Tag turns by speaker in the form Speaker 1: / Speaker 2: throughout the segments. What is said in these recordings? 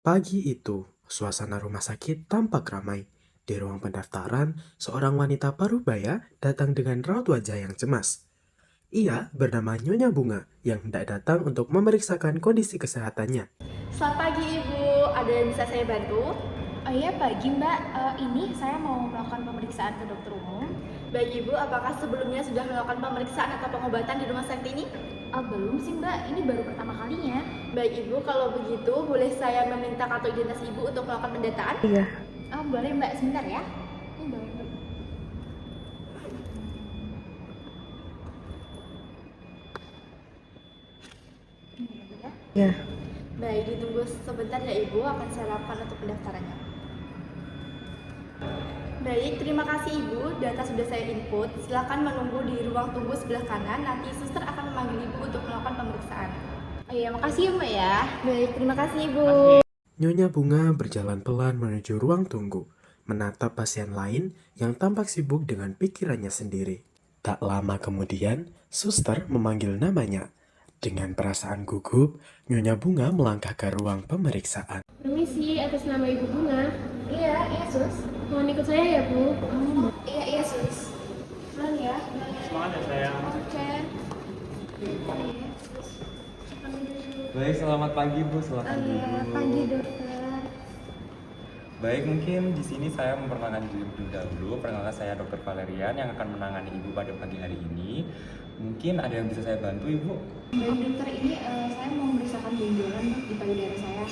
Speaker 1: Pagi itu, suasana rumah sakit tampak ramai. Di ruang pendaftaran, seorang wanita parubaya datang dengan raut wajah yang cemas. Ia bernama Nyonya Bunga yang hendak datang untuk memeriksakan kondisi kesehatannya.
Speaker 2: Selamat pagi Ibu, ada yang bisa saya bantu?
Speaker 3: Oh iya, pagi Mbak. Ini saya mau melakukan pemeriksaan ke dokter umum.
Speaker 2: Baik Ibu, apakah sebelumnya sudah melakukan pemeriksaan atau pengobatan di rumah sakit ini?
Speaker 3: Belum sih Mbak, ini baru pertama kalinya.
Speaker 2: Baik Ibu, kalau begitu boleh saya meminta kartu identitas Ibu untuk melakukan pendataan?
Speaker 3: Boleh Mbak, sebentar ya. Boleh. Ini ya, Bu, ya.
Speaker 2: Baik, ditunggu sebentar ya Ibu, akan saya lakukan untuk pendaftarannya. Baik, terima kasih Ibu, data sudah saya input. Silakan menunggu di ruang tunggu sebelah kanan, nanti suster akan memanggil Ibu untuk melakukan pemeriksaan.
Speaker 3: Oh iya, makasih ya Mbak ya.
Speaker 2: Baik, terima kasih Ibu.
Speaker 1: Nyonya Bunga berjalan pelan menuju ruang tunggu, menatap pasien lain yang tampak sibuk dengan pikirannya sendiri. Tak lama kemudian, suster memanggil namanya. Dengan perasaan gugup, Nyonya Bunga melangkah ke ruang pemeriksaan.
Speaker 4: Permisi, atas nama Ibu Bunga.
Speaker 3: Iya Sus.
Speaker 4: Mohon ikut saya ya, Bu.
Speaker 3: Iya Sus. Pulang ya.
Speaker 5: Semangat ya sayang.
Speaker 3: Oke.
Speaker 5: Baik, selamat pagi Bu, silakan duduk.
Speaker 3: Pagi dokter.
Speaker 5: Baik, mungkin di sini saya memperkenalkan diri dahulu. Perkenalkan saya Dr. Valerian yang akan menangani Ibu pada pagi hari ini. Mungkin ada yang bisa saya bantu Ibu?
Speaker 3: Baik dokter, ini saya mau memeriksakan benjolan di payudara saya.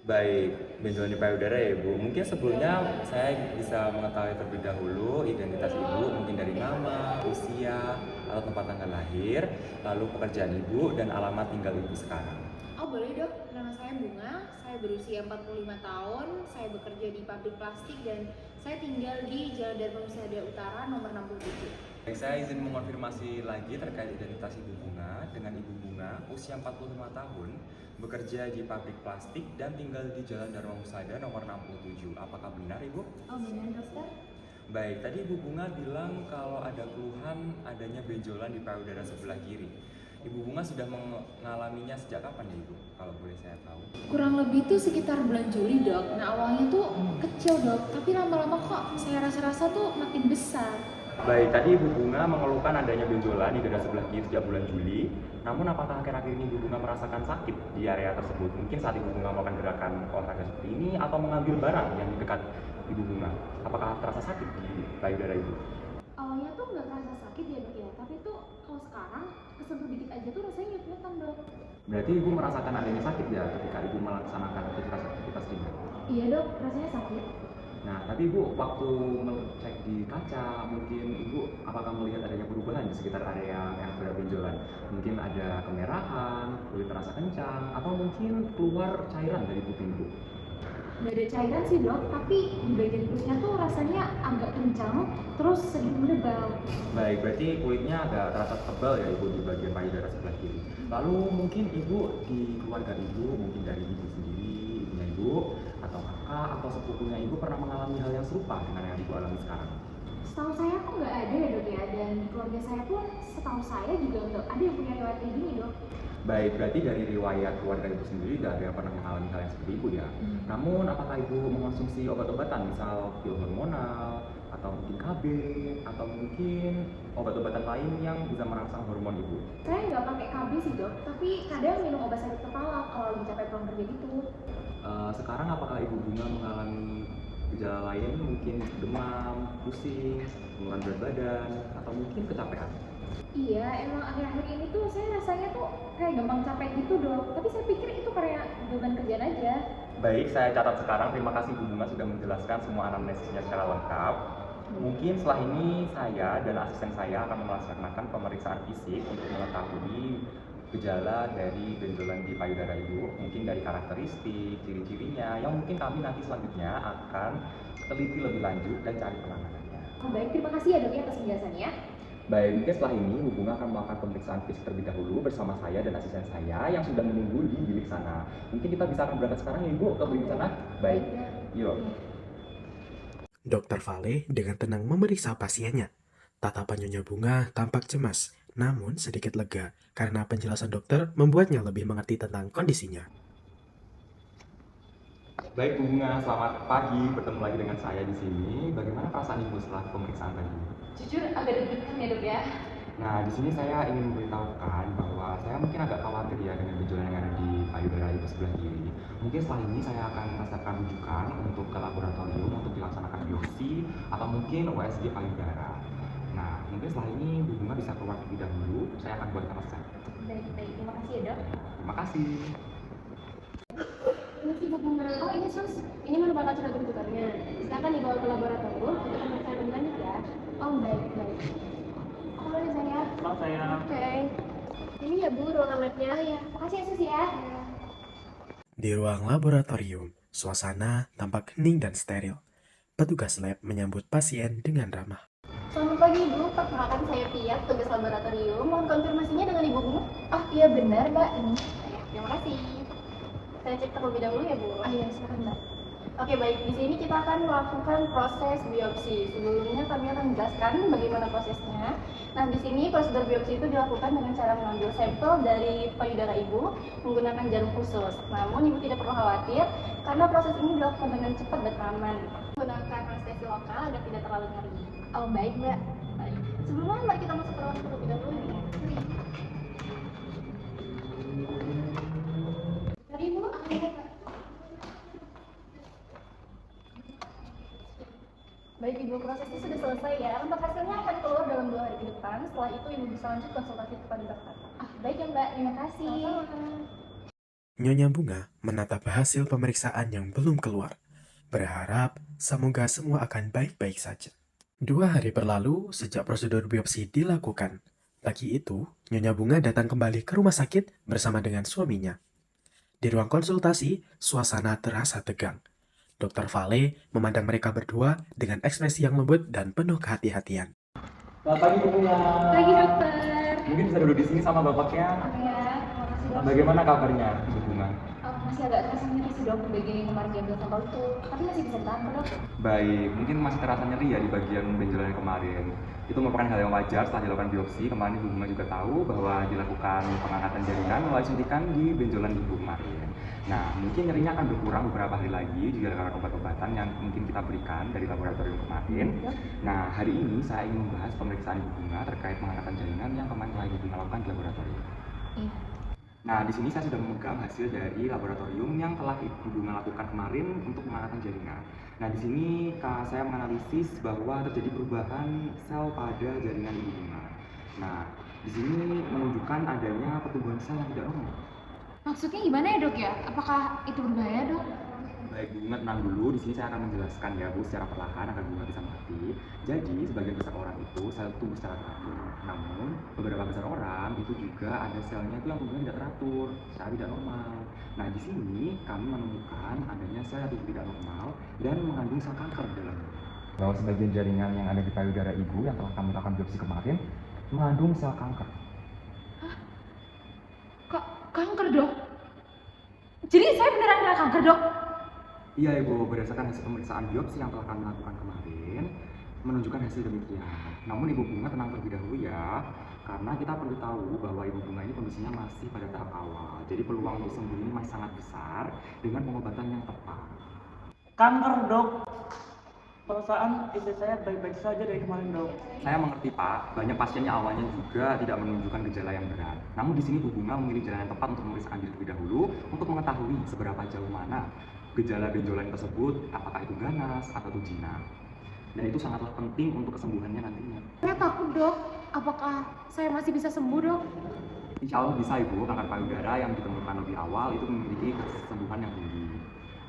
Speaker 5: Baik, benjolan di payudara ya Ibu. Mungkin sebelumnya saya bisa mengetahui terlebih dahulu identitas Ibu, mungkin dari nama, usia, atau tempat tanggal lahir, lalu pekerjaan Ibu, dan alamat tinggal Ibu sekarang.
Speaker 3: Oh boleh dok, nama saya Bunga, saya berusia 45 tahun, saya bekerja di pabrik plastik dan saya tinggal di Jalan Dharma Wisada Utara nomor 67.
Speaker 5: Baik, saya izin mengonfirmasi lagi terkait identitas Ibu Bunga. Dengan Ibu Bunga, usia 45 tahun, bekerja di pabrik plastik dan tinggal di Jalan Dharma Husada nomor 67. Apakah benar Ibu?
Speaker 3: Oh benar dokter?
Speaker 5: Baik, tadi Ibu Bunga bilang kalau ada keluhan adanya benjolan di payudara sebelah kiri. Ibu Bunga sudah mengalaminya sejak kapan ya Ibu? Kalau boleh saya tahu.
Speaker 3: Kurang lebih tuh sekitar bulan Juli dok. Nah awalnya tuh kecil dok, tapi lama-lama kok saya rasa-rasa tuh makin besar.
Speaker 5: Baik, tadi Ibu Bunga mengeluhkan adanya benjolan di dada sebelah kiri sejak bulan Juli. Namun apakah akhir-akhir ini Ibu Bunga merasakan sakit di area tersebut? Mungkin saat Ibu Bunga melakukan gerakan olahraga seperti ini atau mengambil barang yang di dekat Ibu Bunga. Apakah terasa sakit di payudara Ibu?
Speaker 3: Awalnya tuh nggak kerasa sakit ya dok ya, tapi tuh kalau sekarang kesentuh dikit aja tuh rasanya nyut-nyutan dok.
Speaker 5: Berarti Ibu merasakan adanya sakit ya ketika Ibu melaksanakan aktivitas ringan?
Speaker 3: Iya dok, rasanya sakit.
Speaker 5: Nah, tapi Ibu waktu mengecek di kaca, mungkin Ibu apakah melihat adanya perubahan di sekitar area yang berbenjolan? Mungkin ada kemerahan, kulit terasa kencang, atau mungkin keluar cairan dari pupil Ibu?
Speaker 3: Nggak ada cairan sih dok, tapi di bagian kulitnya tuh rasanya agak kencang, terus sedikit menebal.
Speaker 5: Baik, berarti kulitnya agak terasa tebal ya Ibu di bagian payudara sebelah kiri. Lalu mungkin Ibu di keluarga Ibu, mungkin dari Ibu sendiri, ibunya Ibu, atau kakak, atau sepupunya Ibu pernah mengalami hal yang serupa dengan yang Ibu alami sekarang?
Speaker 3: Setahu saya kok nggak ada ya dok ya, dan di keluarga saya pun setahu saya juga nggak ada yang punya riwayat kayak gini dok.
Speaker 5: Baik, berarti dari riwayat keluarga Ibu sendiri tidak ada yang pernah mengalami hal yang seperti Ibu ya. Namun, apakah Ibu mengonsumsi obat-obatan, misal pil hormonal, atau mungkin KB, atau mungkin obat-obatan lain yang bisa merangsang hormon Ibu?
Speaker 3: Saya nggak pakai KB sih dok, tapi kadang minum obat sakit kepala kalau lagi capek pulang kerja gitu.
Speaker 5: Sekarang apakah Ibu Bunga mengalami gejala lain, mungkin demam, pusing, penurunan berat badan, atau mungkin kecapean?
Speaker 3: Iya, emang akhir-akhir ini tuh saya rasanya tuh kayak gampang capek gitu dok. Tapi saya pikir itu karena beban kerjaan aja.
Speaker 5: Baik, saya catat sekarang. Terima kasih Bu Bunga sudah menjelaskan semua anamnesisnya secara lengkap. Mungkin setelah ini saya dan asisten saya akan melaksanakan pemeriksaan fisik untuk mengetahui gejala dari benjolan di payudara Ibu, mungkin dari karakteristik, ciri-cirinya, yang mungkin kami nanti selanjutnya akan teliti lebih lanjut dan cari penanganannya.
Speaker 3: Oh, baik, terima kasih ya dok ya atas penjelasannya.
Speaker 5: Baik, mungkin setelah ini Bu Bunga akan melakukan pemeriksaan fisik terlebih dahulu bersama saya dan asisten saya yang sudah menunggu di bilik sana. Mungkin kita bisa akan berangkat sekarang ya Ibu ke bilik sana? Baik, yuk.
Speaker 1: Dokter Vale dengan tenang memeriksa pasiennya. Tatapan Nyonya Bunga tampak cemas, namun sedikit lega karena penjelasan dokter membuatnya lebih mengerti tentang kondisinya.
Speaker 5: Baik Bu Bunga, selamat pagi. Bertemu lagi dengan saya di sini. Bagaimana perasaan Ibu setelah pemeriksaan tadi?
Speaker 3: Jujur agak deg-degan ya dok ya.
Speaker 5: Nah, di sini saya ingin memberitahukan bahwa saya mungkin agak khawatir ya dengan benjolan yang ada di payudara Ibu sebelah kiri. Mungkin setelah ini saya akan merasakan rujukan untuk ke laboratorium untuk dilaksanakan biopsi atau mungkin USG payudara. Nah, mungkin setelah ini Bu Bunga bisa keluar terlebih dahulu. Saya akan buatkan resep.
Speaker 3: Baik, terima kasih ya dok.
Speaker 5: Terima kasih.
Speaker 4: Ini sih ibu bunga. Oh ini sus, ini merupakan surat rujukannya. Silakan dibawa ke laboratorium untuk pemeriksaan lebih lanjut ya. Oh baik. Oh boleh saya?
Speaker 5: Selamat saya.
Speaker 4: Oke. Ini ya bu ruangan labnya. Ya, makasih ya sus ya.
Speaker 1: Di ruang laboratorium, suasana tampak hening dan steril. Petugas lab menyambut pasien dengan ramah.
Speaker 2: Selamat pagi Ibu, perkenalkan saya Pia, tugas laboratorium. Mohon konfirmasinya dengan Ibu Bunga.
Speaker 3: Oh iya benar mbak ini.
Speaker 2: Terima kasih. Saya cek terlebih dahulu ya Bu.
Speaker 3: Oh iya silakan mbak.
Speaker 2: Oke baik, di sini kita akan melakukan proses biopsi. Sebelumnya kami akan menjelaskan bagaimana prosesnya. Nah, di sini prosedur biopsi itu dilakukan dengan cara mengambil sampel dari payudara ibu menggunakan jarum khusus. Namun ibu tidak perlu khawatir karena proses ini dilakukan dengan cepat dan aman. Menggunakan anestesi lokal agar tidak terlalu nyeri.
Speaker 3: Oh baik mbak.
Speaker 2: Baik. Sebelumnya mari kita masuk ke ruang terlebih dahulu ya.
Speaker 3: Mari bu.
Speaker 2: Baik Ibu, prosesnya sudah selesai ya. Untuk hasilnya akan keluar dalam 2 hari ke depan. Setelah itu Ibu bisa lanjut konsultasi kepada dokter.
Speaker 3: Baik ya mbak, terima kasih.
Speaker 2: Sama-sama.
Speaker 1: Nyonya Bunga menatap hasil pemeriksaan yang belum keluar. Berharap semoga semua akan baik-baik saja. 2 hari berlalu sejak prosedur biopsi dilakukan. Pagi itu, Nyonya Bunga datang kembali ke rumah sakit bersama dengan suaminya. Di ruang konsultasi, suasana terasa tegang. Dokter Vale memandang mereka berdua dengan ekspresi yang lembut dan penuh kehati-hatian.
Speaker 5: Selamat pagi Bu Bunga.
Speaker 4: Pagi dokter.
Speaker 5: Mungkin bisa duduk di sini sama bapaknya.
Speaker 3: Ya, terima kasih dok.
Speaker 5: Bagaimana kabarnya Bu Bunga?
Speaker 3: Masih agak terasa nyeri sih dok, bagian yang kemarin diambil sampel itu. Tapi masih bisa ditahan kok dok.
Speaker 5: Baik, mungkin masih terasa nyeri ya di bagian benjolan yang kemarin. Itu merupakan hal yang wajar setelah dilakukan biopsi. Kemarin Ibu Bunga juga tahu bahwa dilakukan pengangkatan jaringan melalui suntikan di benjolan Ibu kemarin. Nah, mungkin nyerinya akan berkurang beberapa hari lagi juga karena obat-obatan yang mungkin kita berikan dari laboratorium kemarin. Nah, hari ini saya ingin membahas pemeriksaan Ibu Bunga terkait pengangkatan jaringan yang kemarin telah Ibu Bunga lakukan di laboratorium.
Speaker 3: Iya.
Speaker 5: Nah, di sini saya sudah memegang hasil dari laboratorium yang telah Ibu Bunga lakukan kemarin untuk pengangkatan jaringan. Nah, di sini saya menganalisis bahwa terjadi perubahan sel pada jaringan Ibu Bunga. Nah, di sini menunjukkan adanya pertumbuhan sel yang tidak normal.
Speaker 3: Maksudnya gimana ya dok ya? Apakah itu berbahaya dok?
Speaker 5: Baik, Bu Bunga tenang dulu. Di sini saya akan menjelaskan ya Bu secara perlahan agar Bu Bunga bisa mengerti. Jadi, sebagian besar orang itu sel tumbuh secara teratur. Namun, beberapa besar orang itu juga ada selnya itu yang tumbuhnya tidak teratur, secara tidak normal. Nah, di sini kami menemukan adanya sel yang tumbuh tidak normal dan mengandung sel kanker di dalamnya. Bahwa sebagian jaringan yang ada di payudara ibu yang telah kami lakukan biopsi kemarin mengandung sel kanker.
Speaker 3: Kok kanker dok? Jadi saya beneran kena kanker dok?
Speaker 5: Iya Ibu, berdasarkan hasil pemeriksaan biopsi yang telah kami lakukan kemarin menunjukkan hasil demikian. Namun Ibu Bunga tenang terlebih dahulu ya, karena kita perlu tahu bahwa Ibu Bunga ini kondisinya masih pada tahap awal. Jadi peluang untuk sembuh ini masih sangat besar dengan pengobatan yang tepat.
Speaker 6: Kanker dok, perasaan istri saya baik-baik saja dari kemarin dok.
Speaker 5: Saya mengerti Pak, banyak pasiennya awalnya juga tidak menunjukkan gejala yang berat. Namun di sini Ibu Bunga memilih jalan yang tepat untuk memeriksakan diri terlebih dahulu untuk mengetahui seberapa jauh mana gejala benjolan tersebut, apakah itu ganas atau itu jinak. Dan itu sangatlah penting untuk kesembuhannya nantinya.
Speaker 3: Saya takut dok. Apakah saya masih bisa sembuh dok?
Speaker 5: Insya Allah bisa Ibu, kanker payudara yang ditemukan lebih awal itu memiliki kesembuhan yang tinggi.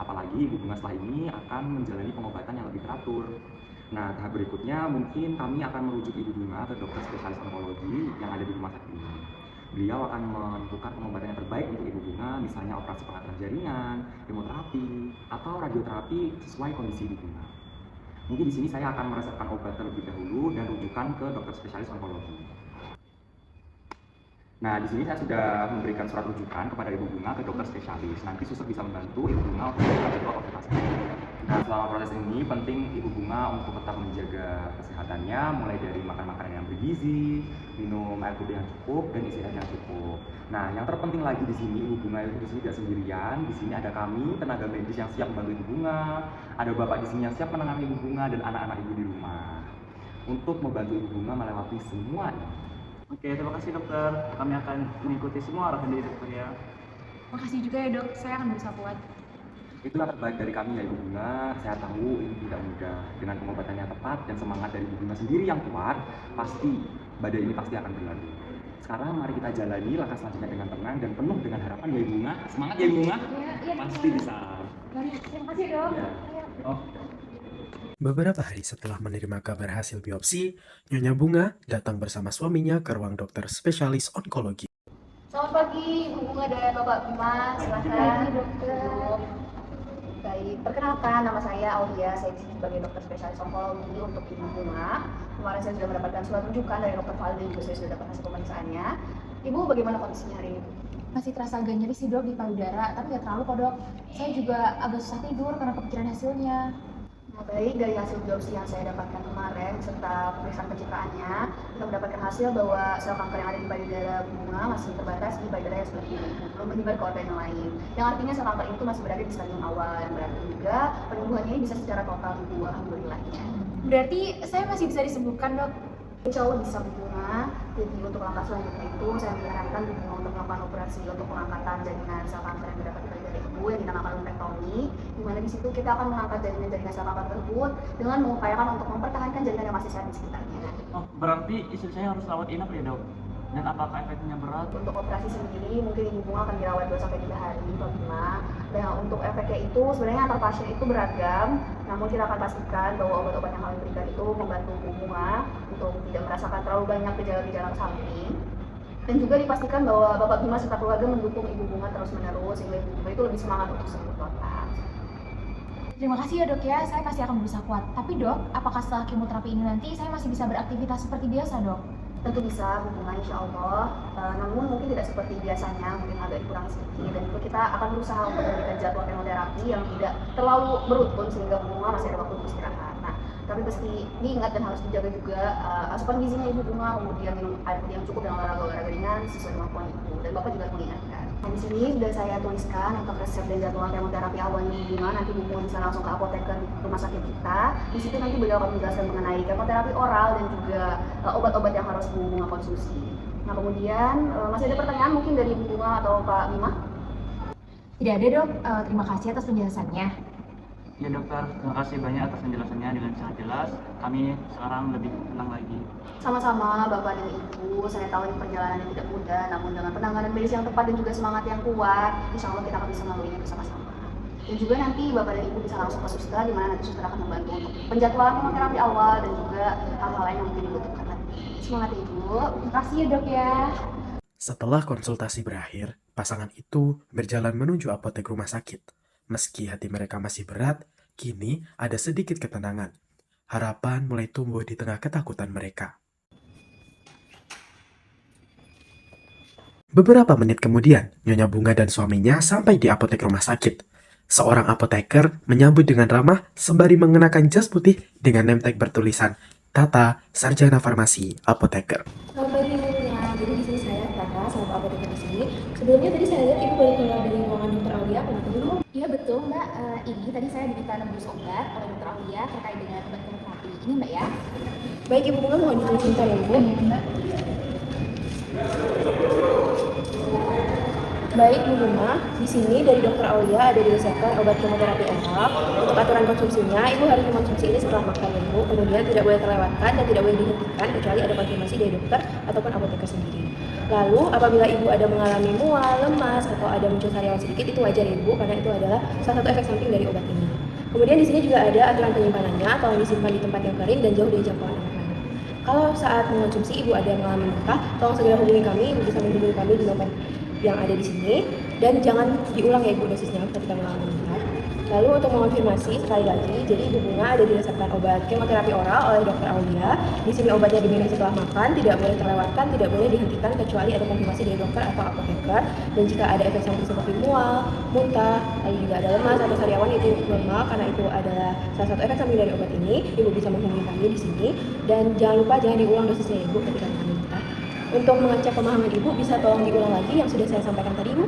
Speaker 5: Apalagi Ibu Bunga setelah ini akan menjalani pengobatan yang lebih teratur. Nah, tahap berikutnya mungkin kami akan merujuk Ibu Bunga ke dokter spesialis onkologi yang ada di rumah sakit ini. Beliau akan menentukan pengobatan yang terbaik untuk Ibu Bunga, misalnya operasi pengangkatan jaringan, kemoterapi, atau radioterapi sesuai kondisi Ibu Bunga. Mungkin di sini saya akan meresepkan obat terlebih dahulu dan rujukan ke dokter spesialis onkologi. Nah, di sini saya sudah memberikan surat rujukan kepada Ibu Bunga ke dokter spesialis. Nanti suster bisa membantu Ibu Bunga untuk melakukan jadwal konsultasi. Nah, selama proses ini penting Ibu Bunga untuk tetap menjaga kesehatannya, mulai dari makan makanan yang bergizi, minum air putih yang cukup, dan istirahat yang cukup. Nah, yang terpenting lagi di sini Ibu Bunga itu di sini tidak sendirian. Di sini ada kami tenaga medis yang siap membantu Ibu Bunga, ada Bapak di sini yang siap menangani Ibu Bunga dan anak-anak Ibu di rumah untuk membantu Ibu Bunga melewati semua ini.
Speaker 6: Oke, terima kasih dokter. Kami akan mengikuti semua arahan dari dokter ya.
Speaker 3: Makasih juga ya dok, saya akan berusaha kuat.
Speaker 5: Itulah terbaik dari kami ya Ibu Bunga. Saya tahu ini tidak mudah. Dengan pengobatan yang tepat dan semangat dari Ibu Bunga sendiri yang kuat, pasti badai ini pasti akan berlalu. Sekarang mari kita jalani langkah selanjutnya dengan tenang dan penuh dengan harapan ya Ibu Bunga. Semangat ya Ibu Bunga. Pasti bisa.
Speaker 3: Terima kasih dok.
Speaker 5: Ya. Oh.
Speaker 1: Beberapa hari setelah menerima kabar hasil biopsi, Nyonya Bunga datang bersama suaminya ke ruang dokter spesialis onkologi.
Speaker 2: Selamat pagi, Ibu Bunga dan Bapak Bima. Silakan. Duduk. Baik, perkenalkan nama saya Aulia. Saya di sini sebagai dokter spesialis onkologi untuk Ibu Bunga. Kemarin saya sudah mendapatkan surat rujukan dari dokter Valdi dan juga saya sudah dapat hasil pemeriksaannya. Ibu, bagaimana kondisinya hari ini?
Speaker 3: Masih terasa agak nyeri sih dok di payudara, tapi nggak terlalu kok dok. Saya juga agak susah tidur karena kepikiran hasilnya.
Speaker 2: Nah, baik, dari hasil biopsi yang saya dapatkan kemarin serta pemeriksaan pencitraannya, kita mendapatkan hasil bahwa sel kanker yang ada di payudara Bunga masih terbatas di payudara yang seperti ini, belum menyebar ke organ yang lain. Yang artinya sel kanker itu masih berada di stadium awal, yang berarti juga penyembuhannya ini bisa secara total Ibu, alhamdulillahnya.
Speaker 3: Berarti saya masih bisa disembuhkan dok?
Speaker 2: Insya Allah bisa Bu Bunga. Jadi untuk langkah selanjutnya itu saya menyarankan Bu Bunga untuk melakukan operasi untuk pengangkatan jaringan sel kanker yang terdapat di payudara ibu yang dinamakan lumpektomi, di mana di situ kita akan mengangkat jaringan-jaringan sel kanker tersebut dengan mengupayakan untuk mempertahankan jaringan yang masih sehat di sekitarnya.
Speaker 6: Oh, berarti istri saya harus rawat inap ya dok? Dan apakah efeknya berat?
Speaker 2: Untuk operasi sendiri mungkin Ibu Bunga akan dirawat 2-3 hari Pak Bima. Dan untuk efeknya itu sebenarnya antar pasien itu beragam, namun kita akan pastikan bahwa obat-obat yang kami berikan itu membantu Ibu Bunga untuk tidak merasakan terlalu banyak gejala-gejala samping. Dan juga dipastikan bahwa Bapak Bima serta keluarga mendukung Ibu Bunga terus-menerus sehingga Ibu Bunga itu lebih semangat untuk sembuh total.
Speaker 3: Terima kasih ya dok ya, saya pasti akan berusaha kuat. Tapi dok, apakah setelah kemoterapi ini nanti saya masih bisa beraktivitas seperti biasa dok?
Speaker 2: Tentu bisa Bu Bunga insya Allah, namun mungkin tidak seperti biasanya, mungkin agak dikurangi sedikit. Dan itu kita akan berusaha untuk memberikan jadwal kemoterapi yang tidak terlalu beruntun sehingga Bu Bunga masih ada waktu untuk istirahat. Nah, tapi mesti diingat dan harus dijaga juga asupan gizinya Ibu Bunga, kemudian minum air putih yang cukup dan olahraga ringan sesuai kemampuan Ibu. Dan Bapak juga mengingatkan. Nah, di sini sudah saya tuliskan untuk resep dan jadwal kemoterapi awalnya Ibu Bunga. Nanti Bu Bunga bisa langsung ke apoteker di rumah sakit kita. Di situ nanti beliau akan menjelaskan mengenai kemoterapi oral dan juga obat-obat yang harus Bu Bunga konsumsi. Nah, kemudian masih ada pertanyaan mungkin dari Ibu Bunga atau Pak Bima?
Speaker 3: Tidak ada dok, terima kasih atas penjelasannya.
Speaker 6: Ya dokter, terima kasih banyak atas penjelasannya dengan sangat jelas. Kami sekarang lebih tenang lagi.
Speaker 2: Sama-sama Bapak dan Ibu, saya tahu ini perjalanan yang tidak mudah, namun dengan penanganan medis yang tepat dan juga semangat yang kuat, insya Allah kita akan bisa melaluinya bersama-sama. Dan juga nanti Bapak dan Ibu bisa langsung ke suster, di mana nanti suster akan membantu untuk penjadwalan kemoterapi awal dan juga hal-hal lain yang mungkin dibutuhkan nanti. Semangat ya Ibu.
Speaker 3: Terima kasih ya dok ya.
Speaker 1: Setelah konsultasi berakhir, pasangan itu berjalan menuju apotek rumah sakit. Meski hati mereka masih berat, kini ada sedikit ketenangan. Harapan mulai tumbuh di tengah ketakutan mereka. Beberapa menit kemudian, Nyonya Bunga dan suaminya sampai di apotek rumah sakit. Seorang apoteker menyambut dengan ramah sembari mengenakan jas putih dengan name tag bertulisan Tata, Sarjana Farmasi, Apoteker.
Speaker 4: Selamat pagi Ibunya. Jadi di sini saya Tata, sama apoteker di sini. Sebelumnya tadi saya lihat Ibu baru keluar dari ruangan Dokter Aulia, kenapa dulu?
Speaker 3: Iya betul Mbak, ini tadi saya diminta nebus obat oleh Dokter Aulia terkait dengan obat kemoterapi. Ini Mbak ya.
Speaker 4: Baik Ibu Bunga, mohon ditunggu sebentar ya Ibu.
Speaker 3: Mbak.
Speaker 4: Baik Bu Bunga, di sini dari Dokter Aulia ada diresepkan obat kemoterapi oral. Untuk aturan konsumsinya, Ibu harus mengkonsumsi ini setelah makan ya Ibu. Kemudian tidak boleh terlewatkan dan tidak boleh dihentikan kecuali ada konfirmasi dari dokter ataupun apoteker sendiri. Lalu apabila Ibu ada mengalami mual, lemas atau ada muncul sariawan sedikit itu wajar ya Ibu, karena itu adalah salah satu efek samping dari obat ini. Kemudian di sini juga ada aturan penyimpanannya, tolong disimpan di tempat yang kering dan jauh dari jangkauan anak-anak. Kalau saat mengonsumsi Ibu ada mengalami muntah, tolong segera hubungi kami, Ibu bisa menghubungi kami di nomor yang ada di sini, dan jangan diulang ya Ibu dosisnya ketika mengalami muntah. Lalu untuk mengonfirmasi sekali lagi, jadi Ibu Bunga ada diresepkan obat kemoterapi oral oleh Dr. Aulia. Di sini obatnya diminum setelah makan, tidak boleh terlewatkan, tidak boleh dihentikan kecuali ada konfirmasi dari dokter atau apoteker. Dan jika ada efek samping seperti mual, muntah, lalu juga ada lemas atau sariawan itu normal karena itu adalah salah satu efek samping dari obat ini. Ibu bisa menghubungi kami di sini dan jangan lupa jangan diulang dosisnya Ibu ketika kami minta. Untuk mengecek pemahaman Ibu bisa tolong diulang lagi yang sudah saya sampaikan tadi Ibu.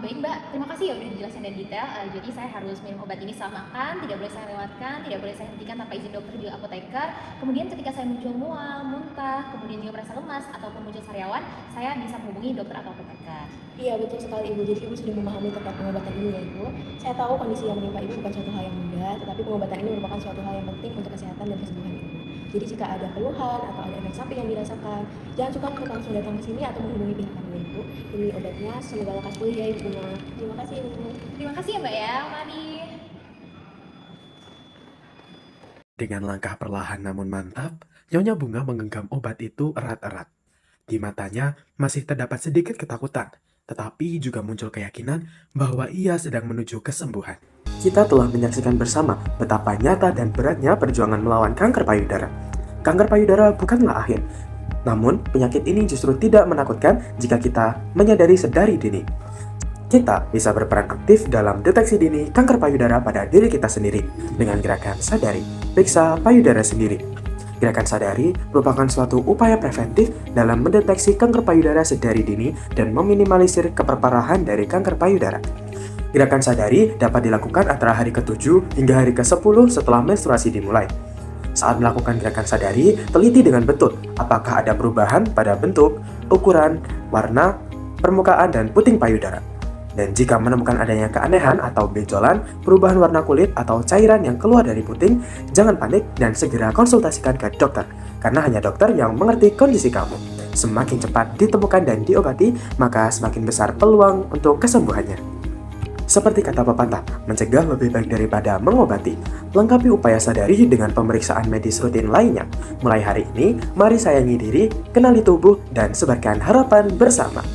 Speaker 3: Baik Mbak, terima kasih ya udah dijelaskan dan detail. Jadi saya harus minum obat ini setelah makan, tidak boleh saya lewatkan, tidak boleh saya hentikan tanpa izin dokter juga apoteker. Kemudian ketika saya muncul mual, muntah, kemudian juga merasa lemas ataupun muncul sariawan, saya bisa menghubungi dokter atau apoteker.
Speaker 4: Iya betul sekali Ibu, jadi Ibu sudah memahami terkait pengobatan ini ya Ibu. Saya tahu kondisi yang menimpa Ibu bukan suatu hal yang mudah, tetapi pengobatan ini merupakan suatu hal yang penting untuk kesehatan dan kesembuhan Ibu. Jadi jika ada keluhan atau ada efek samping yang dirasakan, jangan suka untuk langsung datang ke sini atau menghubungi pihak kami ya Ibu. Ini obatnya, semoga lekas pulih ya Ibu Bunga. Terima kasih Ibu.
Speaker 3: Terima kasih ya Mbak ya, mari.
Speaker 1: Dengan langkah perlahan namun mantap, Nyonya Bunga menggenggam obat itu erat-erat. Di matanya masih terdapat sedikit ketakutan, tetapi juga muncul keyakinan bahwa ia sedang menuju kesembuhan. Kita telah menyaksikan bersama betapa nyata dan beratnya perjuangan melawan kanker payudara. Kanker payudara bukanlah akhir, namun penyakit ini justru tidak menakutkan jika kita menyadari sedari dini. Kita bisa berperan aktif dalam deteksi dini kanker payudara pada diri kita sendiri dengan gerakan sadari, periksa payudara sendiri. Gerakan sadari merupakan suatu upaya preventif dalam mendeteksi kanker payudara sedari dini dan meminimalisir keperparahan dari kanker payudara. Gerakan sadari dapat dilakukan antara hari ke-7 hingga hari ke-10 setelah menstruasi dimulai. Saat melakukan gerakan sadari, teliti dengan betul apakah ada perubahan pada bentuk, ukuran, warna, permukaan, dan puting payudara. Dan jika menemukan adanya keanehan atau benjolan, perubahan warna kulit atau cairan yang keluar dari puting, jangan panik dan segera konsultasikan ke dokter, karena hanya dokter yang mengerti kondisi kamu. Semakin cepat ditemukan dan diobati, maka semakin besar peluang untuk kesembuhannya. Seperti kata pepatah, mencegah lebih baik daripada mengobati. Lengkapi upaya sadari dengan pemeriksaan medis rutin lainnya. Mulai hari ini, mari sayangi diri, kenali tubuh, dan sebarkan harapan bersama.